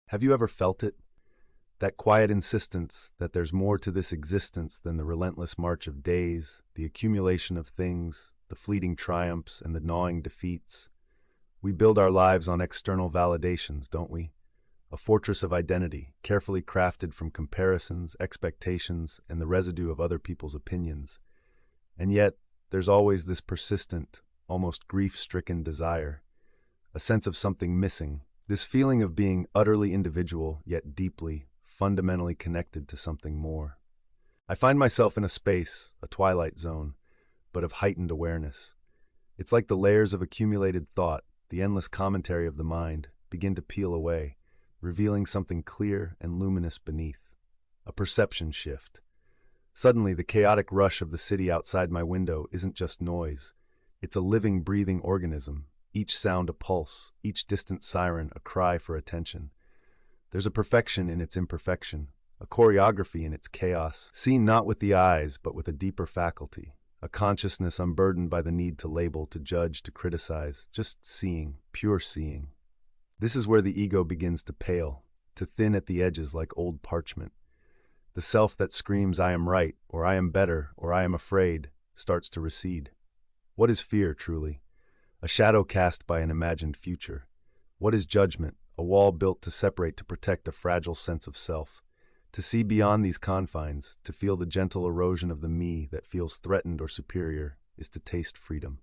Have you ever felt it? That quiet insistence that there's more to this existence than the relentless march of days, the accumulation of things, the fleeting triumphs, and the gnawing defeats. We build our lives on external validations, don't we? A fortress of identity, carefully crafted from comparisons, expectations, and the residue of other people's opinions. And yet, there's always this persistent, almost grief-stricken desire, a sense of something missing, this feeling of being utterly individual, yet deeply, fundamentally connected to something more. I find myself in a space, a twilight zone, but of heightened awareness. It's like the layers of accumulated thought, the endless commentary of the mind, begin to peel away, revealing something clear and luminous beneath. A perception shift. Suddenly, the chaotic rush of the city outside my window isn't just noise. It's a living, breathing organism, each sound a pulse, each distant siren a cry for attention. There's a perfection in its imperfection, a choreography in its chaos, seen not with the eyes but with a deeper faculty, a consciousness unburdened by the need to label, to judge, to criticize, just seeing, pure seeing. This is where the ego begins to pale, to thin at the edges like old parchment. The self that screams, "I am right," or "I am better," or "I am afraid," starts to recede. What is fear, truly? A shadow cast by an imagined future. What is judgment? A wall built to separate, to protect a fragile sense of self. To see beyond these confines, to feel the gentle erosion of the me that feels threatened or superior, is to taste freedom.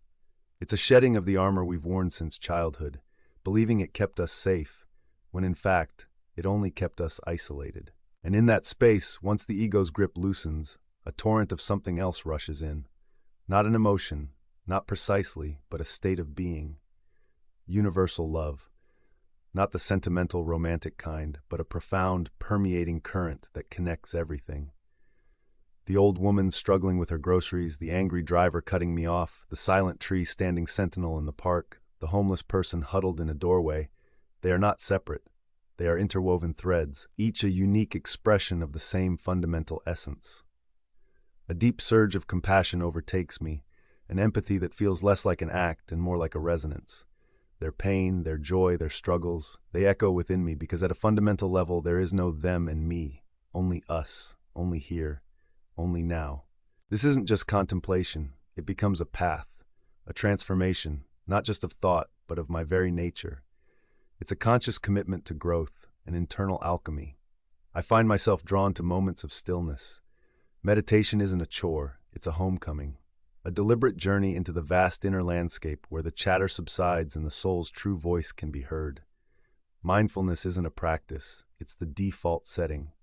It's a shedding of the armor we've worn since childhood, believing it kept us safe, when in fact, it only kept us isolated. And in that space, once the ego's grip loosens, a torrent of something else rushes in. Not an emotion, not precisely, but a state of being. Universal love. Not the sentimental, romantic kind, but a profound, permeating current that connects everything. The old woman struggling with her groceries, the angry driver cutting me off, the silent tree standing sentinel in the park, the homeless person huddled in a doorway, they are not separate. They are interwoven threads, each a unique expression of the same fundamental essence. A deep surge of compassion overtakes me, an empathy that feels less like an act and more like a resonance. Their pain, their joy, their struggles, they echo within me because at a fundamental level there is no them and me, only us, only here, only now. This isn't just contemplation, it becomes a path, a transformation, not just of thought, but of my very nature. It's a conscious commitment to growth, an internal alchemy. I find myself drawn to moments of stillness. Meditation isn't a chore, it's a homecoming. A deliberate journey into the vast inner landscape where the chatter subsides and the soul's true voice can be heard. Mindfulness isn't a practice, it's the default setting.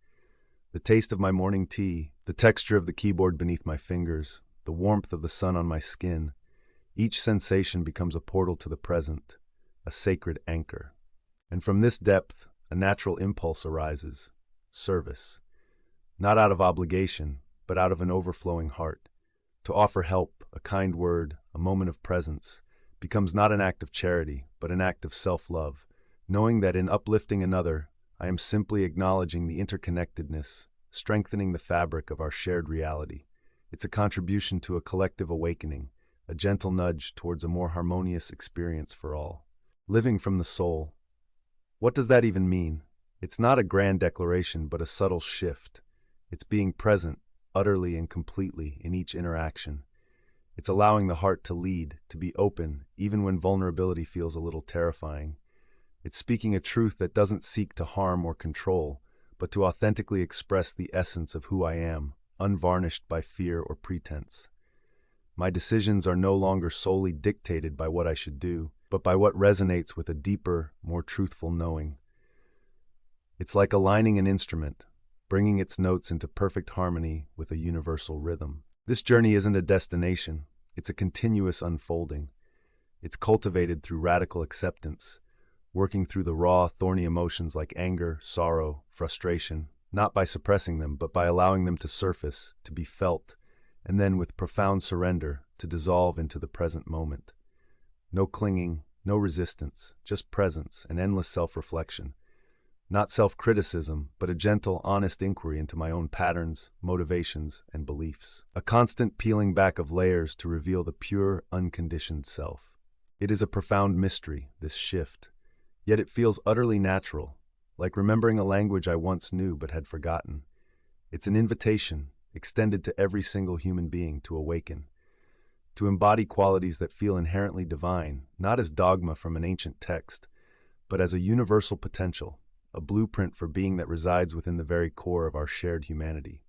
The taste of my morning tea, the texture of the keyboard beneath my fingers, the warmth of the sun on my skin, each sensation becomes a portal to the present, a sacred anchor. And from this depth, a natural impulse arises, service. Not out of obligation, but out of an overflowing heart. To offer help, a kind word, a moment of presence, becomes not an act of charity, but an act of self-love, knowing that in uplifting another, I am simply acknowledging the interconnectedness, strengthening the fabric of our shared reality. It's a contribution to a collective awakening, a gentle nudge towards a more harmonious experience for all. Living from the soul. What does that even mean? It's not a grand declaration, but a subtle shift. It's being present, utterly and completely, in each interaction. It's allowing the heart to lead, to be open, even when vulnerability feels a little terrifying. It's speaking a truth that doesn't seek to harm or control, but to authentically express the essence of who I am, unvarnished by fear or pretense. My decisions are no longer solely dictated by what I should do, but by what resonates with a deeper, more truthful knowing. It's like aligning an instrument, bringing its notes into perfect harmony with a universal rhythm. This journey isn't a destination, it's a continuous unfolding. It's cultivated through radical acceptance, working through the raw, thorny emotions like anger, sorrow, frustration, not by suppressing them, but by allowing them to surface, to be felt, and then with profound surrender, to dissolve into the present moment. No clinging, no resistance, just presence and endless self-reflection. Not self-criticism, but a gentle, honest inquiry into my own patterns, motivations, and beliefs. A constant peeling back of layers to reveal the pure, unconditioned self. It is a profound mystery, this shift. Yet it feels utterly natural, like remembering a language I once knew but had forgotten. It's an invitation extended to every single human being to awaken, to embody qualities that feel inherently divine, not as dogma from an ancient text, but as a universal potential, a blueprint for being that resides within the very core of our shared humanity.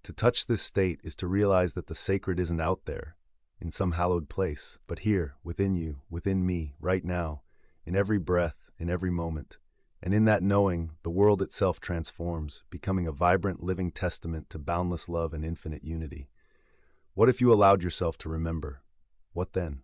To touch this state is to realize that the sacred isn't out there, in some hallowed place, but here, within you, within me, right now, in every breath, in every moment. And in that knowing, the world itself transforms, becoming a vibrant, living testament to boundless love and infinite unity. What if you allowed yourself to remember? What then?